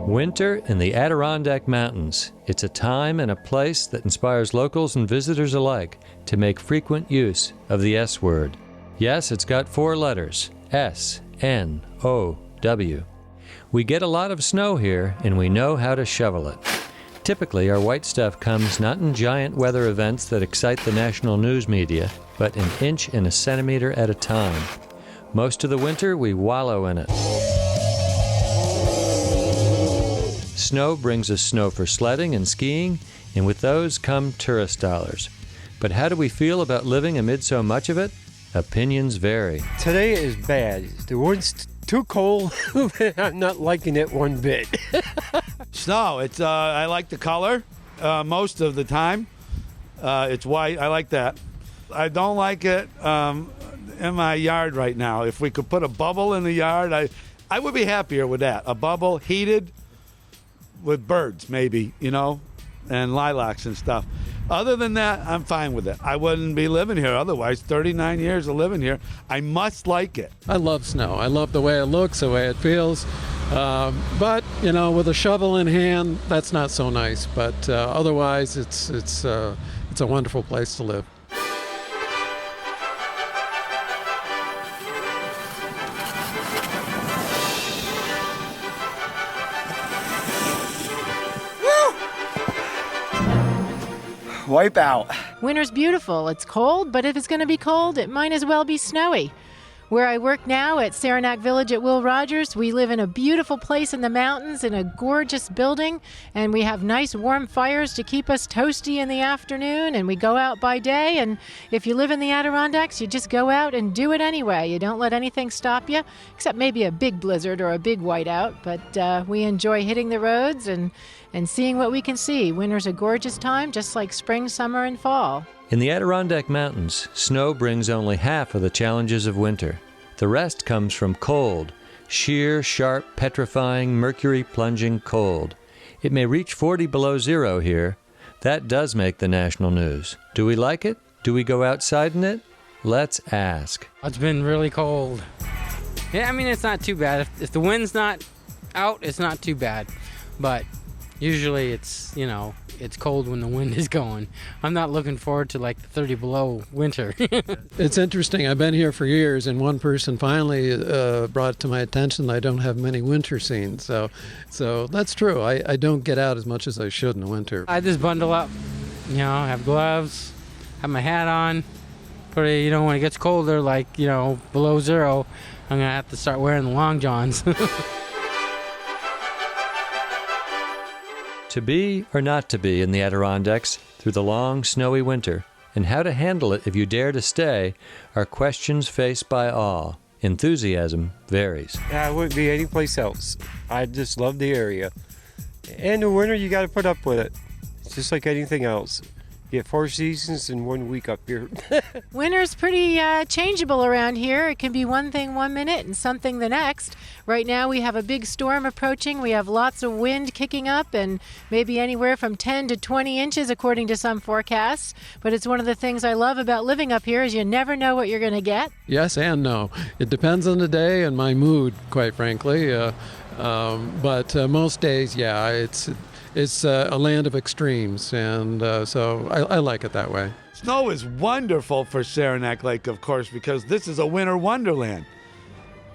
Winter in the Adirondack Mountains. It's a time and a place that inspires locals and visitors alike to make frequent use of the S word. Yes, it's got 4 letters, S-N-O-W. We get a lot of snow here, and we know how to shovel it. Typically, our white stuff comes not in giant weather events that excite the national news media, but an inch and a centimeter at a time. Most of the winter, we wallow in it. Snow brings us snow for sledding and skiing, and with those come tourist dollars. But how do we feel about living amid so much of it? Opinions vary. Today is bad. The wind's too cold. I'm not liking it one bit. Snow, it's I like the color most of the time. It's white. I like that. I don't like it in my yard right now. If we could put a bubble in the yard, I would be happier with that. A bubble, heated, with birds maybe, and lilacs and stuff. Other than that, I'm fine with it. I wouldn't be living here otherwise. 39 years of living here. I must like it. I love snow. I love the way it looks, the way it feels. But, with a shovel in hand, that's not so nice. But otherwise, it's a wonderful place to live. Wipe out. Winter's beautiful. It's cold, but if it's going to be cold, it might as well be snowy. Where I work now at Saranac Village at Will Rogers, we live in a beautiful place in the mountains in a gorgeous building, and we have nice warm fires to keep us toasty in the afternoon, and we go out by day, and if you live in the Adirondacks, you just go out and do it anyway. You don't let anything stop you, except maybe a big blizzard or a big whiteout, but we enjoy hitting the roads and seeing what we can see. Winter's a gorgeous time, just like spring, summer, and fall. In the Adirondack Mountains, snow brings only half of the challenges of winter. The rest comes from cold, sheer, sharp, petrifying, mercury-plunging cold. It may reach 40 below zero here. That does make the national news. Do we like it? Do we go outside in it? Let's ask. It's been really cold. Yeah, it's not too bad. If the wind's not out, it's not too bad. But usually it's cold when the wind is going. I'm not looking forward to like the 30 below winter. It's interesting. I've been here for years, and one person finally brought it to my attention that I don't have many winter scenes. So that's true. I don't get out as much as I should in the winter. I just bundle up, have gloves, have my hat on. But when it gets colder, like below zero, I'm gonna have to start wearing the long johns. To be or not to be in the Adirondacks through the long, snowy winter, and how to handle it if you dare to stay, are questions faced by all. Enthusiasm varies. I wouldn't be anyplace else. I just love the area. And the winter, you got to put up with it. It's just like anything else. You get 4 seasons in 1 week up here. Winter's pretty changeable around here. It can be one thing one minute and something the next. Right now we have a big storm approaching. We have lots of wind kicking up and maybe anywhere from 10 to 20 inches according to some forecasts. But it's one of the things I love about living up here is you never know what you're going to get. Yes and no. It depends on the day and my mood, quite frankly. But most days, yeah, it's a land of extremes, and so I like it that way. Snow is wonderful for Saranac Lake, of course, because this is a winter wonderland,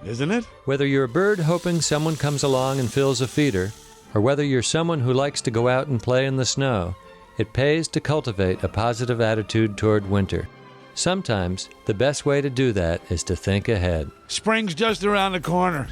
isn't it? Whether you're a bird hoping someone comes along and fills a feeder, or whether you're someone who likes to go out and play in the snow, it pays to cultivate a positive attitude toward winter. Sometimes the best way to do that is to think ahead. Spring's just around the corner.